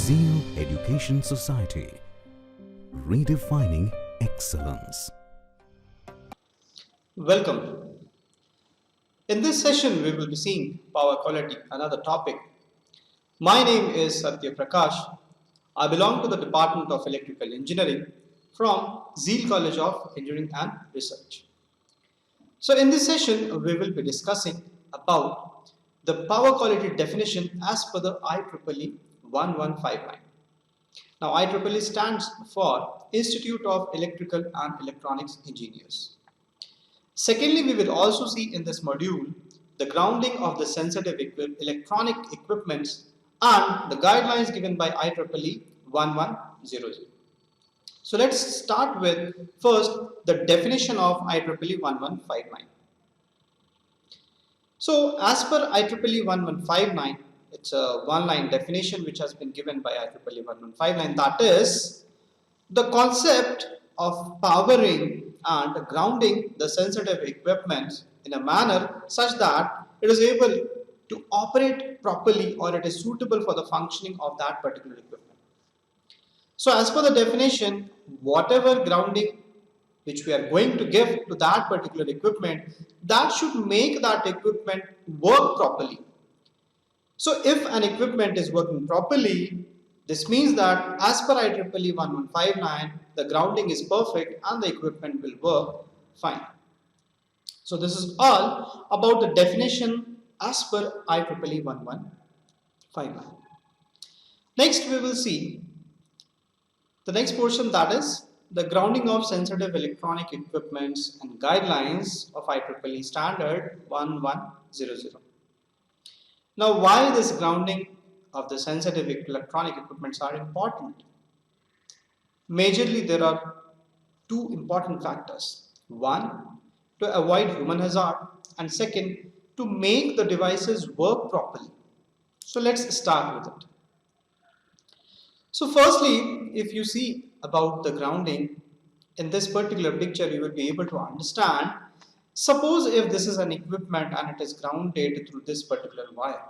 Zeal Education Society, redefining excellence. Welcome. In this session, we will be seeing power quality, another topic. My name is Satya Prakash. I belong to the Department of Electrical Engineering from Zeal College of Engineering and Research. So, in this session, we will be discussing about the power quality definition as per the IEEE 1159. Now, IEEE stands for Institute of Electrical and Electronics Engineers. Secondly, we will also see in this module the grounding of the sensitive electronic equipments and the guidelines given by IEEE 1100. So let's start with first the definition of IEEE 1159. So as per IEEE 1159, it's a one-line definition which has been given by IEEE 1159, that is the concept of powering and grounding the sensitive equipment in a manner such that it is able to operate properly or it is suitable for the functioning of that particular equipment. So as per the definition, whatever grounding which we are going to give to that particular equipment, that should make that equipment work properly. So if an equipment is working properly, this means that as per IEEE 1159, the grounding is perfect and the equipment will work fine. So this is all about the definition as per IEEE 1159. Next we will see the next portion, that is the grounding of sensitive electronic equipments and guidelines of IEEE standard 1100. Now why this grounding of the sensitive electronic equipments are important? Majorly there are two important factors. One, to avoid human hazard, and second, to make the devices work properly. So let's start with it. So firstly, if you see about the grounding, in this particular picture you will be able to understand. Suppose if this is an equipment and it is grounded through this particular wire.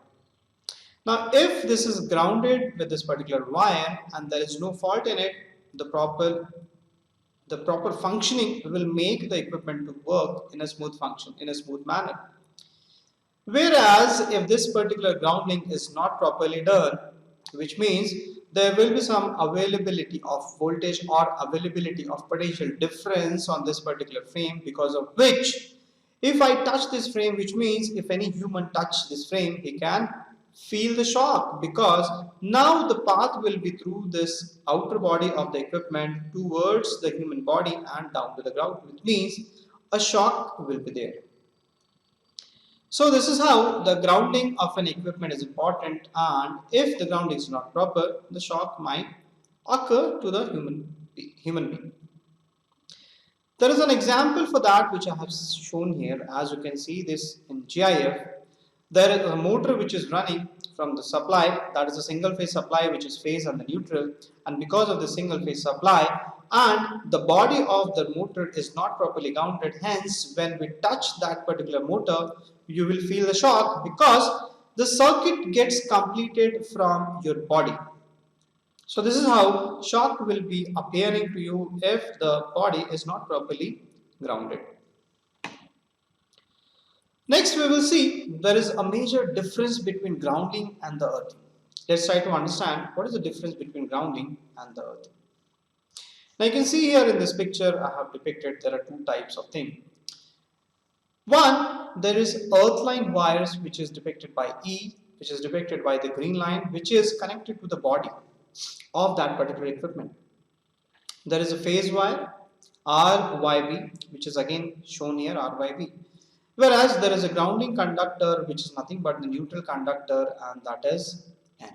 Now if this is grounded with this particular wire and there is no fault in it, the proper functioning will make the equipment to work in a smooth function, in a smooth manner. Whereas if this particular grounding is not properly done, which means there will be some availability of voltage or availability of potential difference on this particular frame, because of which if I touch this frame, which means if any human touch this frame, he can feel the shock, because now the path will be through this outer body of the equipment towards the human body and down to the ground, which means a shock will be there. So this is how the grounding of an equipment is important, and if the grounding is not proper, the shock might occur to the human being. There is an example for that which I have shown here. As you can see this in GIF, there is a motor which is running from the supply, that is a single phase supply which is phase and the neutral, and because of the single phase supply and the body of the motor is not properly grounded, hence when we touch that particular motor you will feel the shock, because the circuit gets completed from your body. So this is how shock will be appearing to you if the body is not properly grounded. Next we will see there is a major difference between grounding and the earthing. Let's try to understand what is the difference between grounding and the earthing. Now you can see here in this picture I have depicted there are two types of thing. One, there is earth line wires which is depicted by E, which is depicted by the green line, which is connected to the body of that particular equipment. There is a phase wire RYB, which is again shown here RYB. Whereas there is a grounding conductor which is nothing but the neutral conductor, and that is N.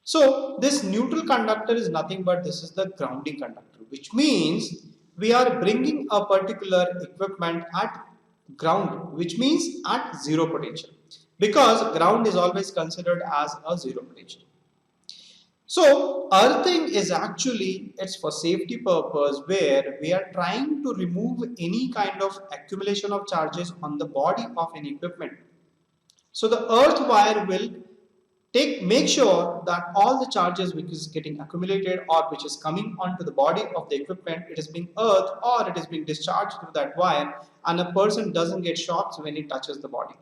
So this neutral conductor is nothing but this is the grounding conductor, which means we are bringing a particular equipment at ground, which means at zero potential, because ground is always considered as a zero potential. So earthing is actually, it's for safety purpose, where we are trying to remove any kind of accumulation of charges on the body of an equipment. So the earth wire will Make sure that all the charges which is getting accumulated or which is coming onto the body of the equipment, it is being earthed or it is being discharged through that wire, and a person doesn't get shocks when he touches the body.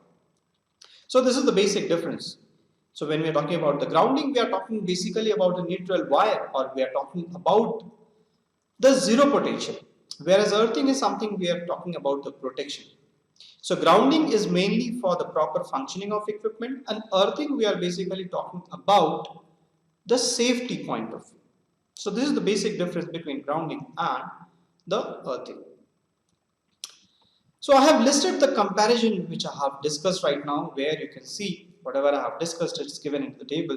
So this is the basic difference. So when we are talking about the grounding, we are talking basically about a neutral wire, or we are talking about the zero potential, whereas earthing is something we are talking about the protection. So grounding is mainly for the proper functioning of equipment, and earthing we are basically talking about the safety point of view. So this is the basic difference between grounding and the earthing. So I have listed the comparison which I have discussed right now, where you can see whatever I have discussed is given in the table.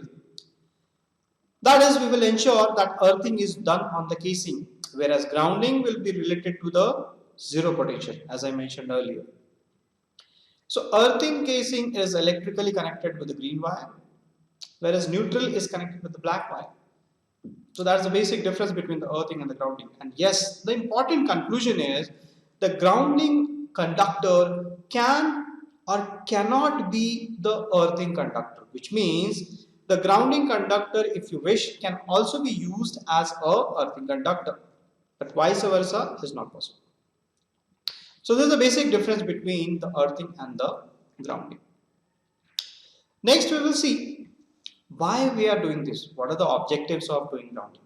That is, we will ensure that earthing is done on the casing, whereas grounding will be related to the zero potential, as I mentioned earlier. So earthing casing is electrically connected with the green wire, whereas neutral is connected with the black wire. So that's the basic difference between the earthing and the grounding. And yes, the important conclusion is the grounding conductor can or cannot be the earthing conductor, which means the grounding conductor, if you wish, can also be used as a earthing conductor, but vice versa is not possible. So this is the basic difference between the earthing and the grounding. Next we will see why we are doing this. What are the objectives of doing grounding?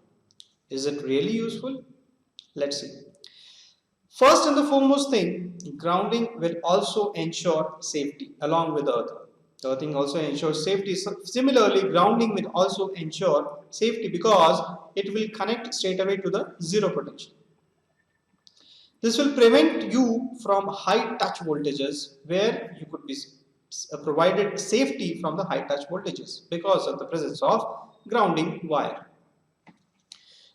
Is it really useful? Let's see. First and the foremost thing, grounding will also ensure safety along with earthing. Earthing also ensures safety. So similarly, grounding will also ensure safety because it will connect straight away to the zero potential. This will prevent you from high touch voltages, where you could be provided safety from the high touch voltages because of the presence of grounding wire.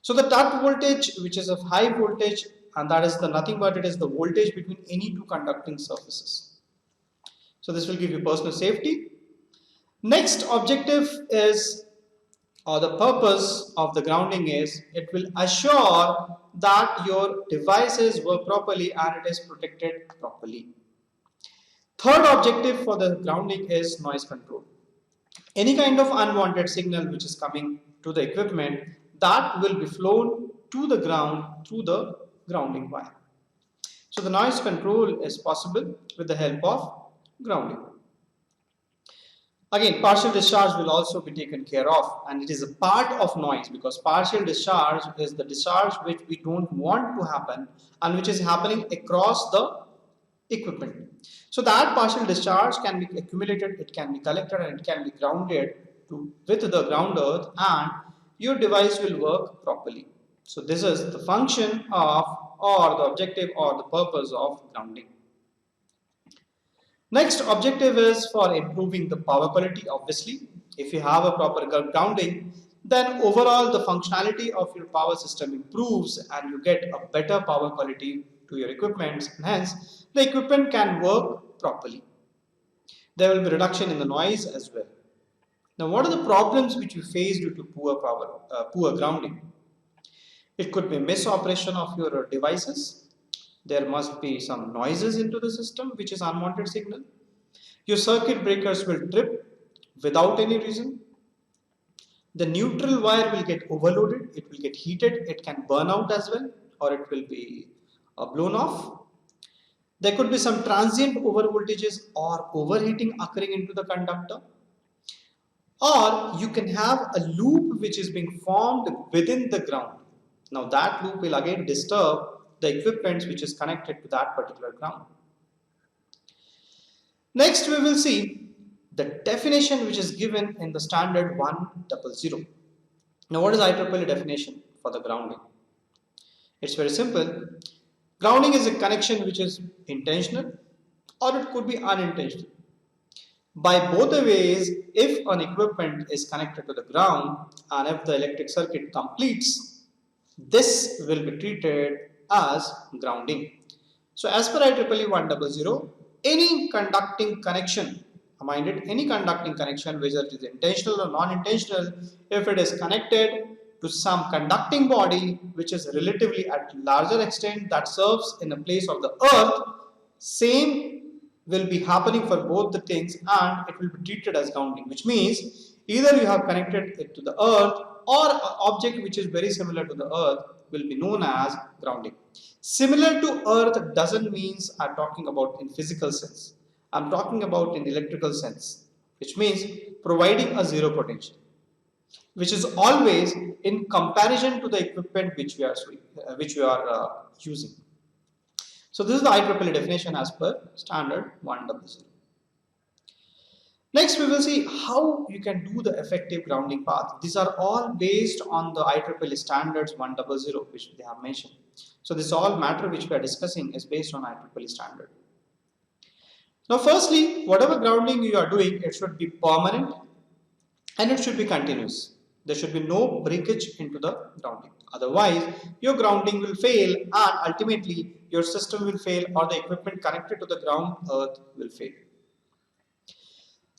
So the touch voltage, which is of high voltage, and that is the nothing but it is the voltage between any two conducting surfaces. So this will give you personal safety. Next objective is, or the purpose of the grounding is, it will assure that your devices work properly and it is protected properly. Third objective for the grounding is noise control. Any kind of unwanted signal which is coming to the equipment, that will be flown to the ground through the grounding wire. So the noise control is possible with the help of grounding. Again, partial discharge will also be taken care of, and it is a part of noise because partial discharge is the discharge which we don't want to happen and which is happening across the equipment. So that partial discharge can be accumulated, it can be collected, and it can be grounded with the ground earth, and your device will work properly. So this is the function of, or the objective or the purpose of grounding. Next objective is for improving the power quality. Obviously, if you have a proper grounding, then overall the functionality of your power system improves and you get a better power quality to your equipment, and hence the equipment can work properly. There will be reduction in the noise as well. Now, what are the problems which you face due to poor grounding? It could be misoperation of your devices. There must be some noises into the system which is unwanted signal. Your circuit breakers will trip without any reason. The neutral wire will get overloaded, it will get heated, it can burn out as well, or it will be blown off. There could be some transient over voltages or overheating occurring into the conductor. Or you can have a loop which is being formed within the ground. Now that loop will again disturb the equipment which is connected to that particular ground. Next we will see the definition which is given in the standard 100. Now what is IEEE definition for the grounding? It's very simple. Grounding is a connection which is intentional or it could be unintentional. By both the ways, if an equipment is connected to the ground and if the electric circuit completes, this will be treated as grounding. So as per IEEE 100, any conducting connection, mind it, any conducting connection, whether it is intentional or non-intentional, if it is connected to some conducting body which is relatively at larger extent that serves in a place of the earth, same will be happening for both the things and it will be treated as grounding, which means Either you have connected it to the earth or an object which is very similar to the earth will be known as grounding. Similar to earth doesn't mean I'm talking about in physical sense. I'm talking about in electrical sense, which means providing a zero potential, which is always in comparison to the equipment which we are using. So this is the IEEE definition as per standard 100. Next, we will see how you can do the effective grounding path. These are all based on the IEEE standards 100, which they have mentioned. So this all matter which we are discussing is based on IEEE standard. Now, firstly, whatever grounding you are doing, it should be permanent and it should be continuous. There should be no breakage into the grounding. Otherwise, your grounding will fail and ultimately your system will fail or the equipment connected to the ground earth will fail.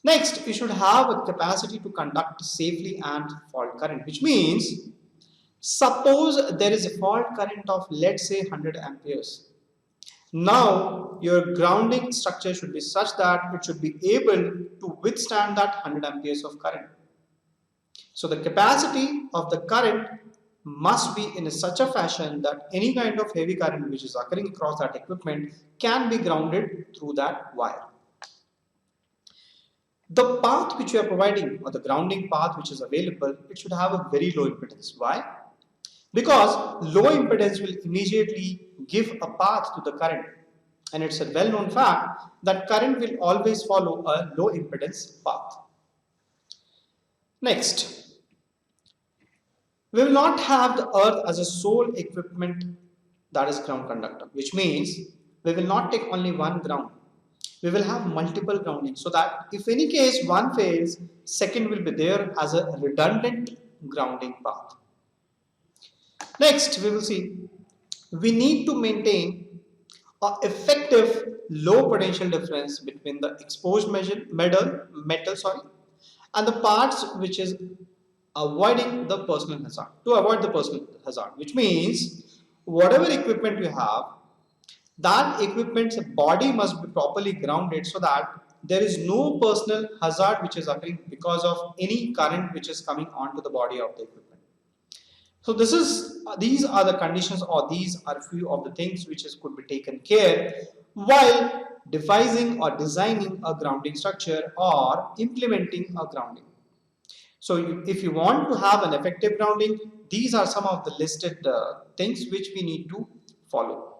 Next, you should have a capacity to conduct safely and fault current, which means suppose there is a fault current of let's say 100 amperes. Now, your grounding structure should be such that it should be able to withstand that 100 amperes of current. So, the capacity of the current must be in such a fashion that any kind of heavy current which is occurring across that equipment can be grounded through that wire. The path which you are providing or the grounding path which is available, it should have a very low impedance. Why? Because low impedance will immediately give a path to the current, and it's a well-known fact that current will always follow a low impedance path. Next, we will not have the earth as a sole equipment that is ground conductor, which means we will not take only one ground. We will have multiple grounding so that if any case one fails, second will be there as a redundant grounding path. Next, we will see we need to maintain an effective low potential difference between the exposed metal and the parts which is avoiding the personal hazard. To avoid the personal hazard, which means whatever equipment you have, that equipment's body must be properly grounded so that there is no personal hazard which is occurring because of any current which is coming onto the body of the equipment. So these are the conditions, or these are few of the things which could be taken care while devising or designing a grounding structure or implementing a grounding. So if you want to have an effective grounding, these are some of the listed things which we need to follow.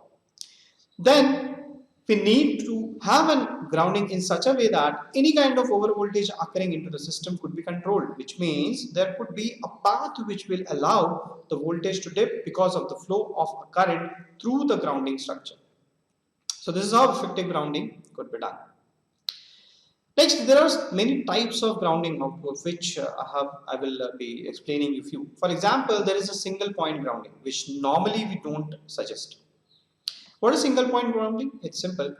Then we need to have a grounding in such a way that any kind of over voltage occurring into the system could be controlled, which means there could be a path which will allow the voltage to dip because of the flow of a current through the grounding structure. So this is how effective grounding could be done. Next, there are many types of grounding of which I will be explaining a few. For example, there is a single point grounding which normally we don't suggest. What is single point grounding? It's simple.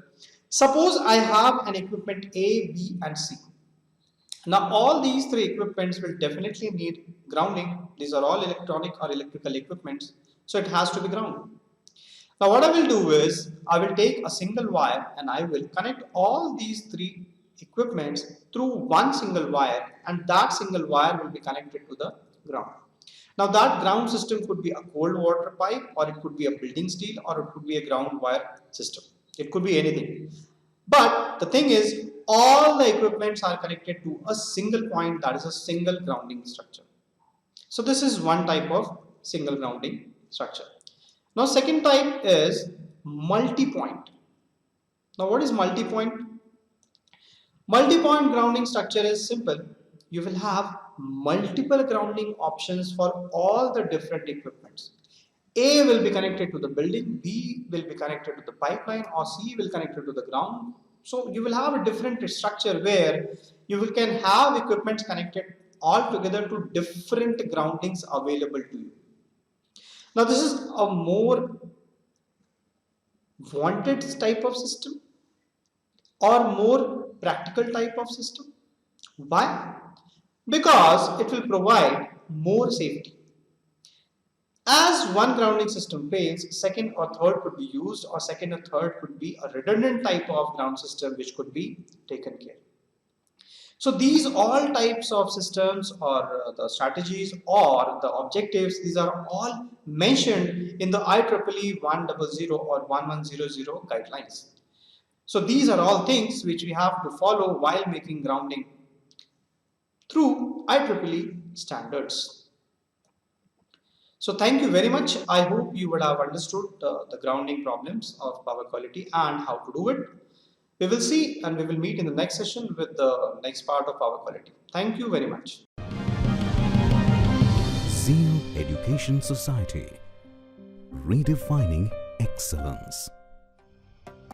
Suppose I have an equipment A, B and C. Now all these three equipments will definitely need grounding. These are all electronic or electrical equipments. So it has to be grounded. Now what I will do is, I will take a single wire and I will connect all these three equipments through one single wire, and that single wire will be connected to the ground. Now that ground system could be a cold water pipe, or it could be a building steel, or it could be a ground wire system. It could be anything. But the thing is, all the equipments are connected to a single point, that is a single grounding structure. So this is one type of single grounding structure. Now second type is multi-point. Now what is multi-point? Multi-point grounding structure is simple. You will have multiple grounding options for all the different equipments. A will be connected to the building, B will be connected to the pipeline, or C will connect to the ground. So you will have a different structure where you can have equipment connected all together to different groundings available to you. Now this is a more wanted type of system or more practical type of system. Why? Because it will provide more safety. As one grounding system fails, second or third could be used, or second or third could be a redundant type of ground system which could be taken care. So these all types of systems or the strategies or the objectives, these are all mentioned in the IEEE 100 or 1100 guidelines. So these are all things which we have to follow while making grounding through IEEE standards. So thank you very much. I hope you would have understood the grounding problems of power quality and how to do it. We will see and we will meet in the next session with the next part of power quality. Thank you very much. Zeal Education Society, redefining excellence.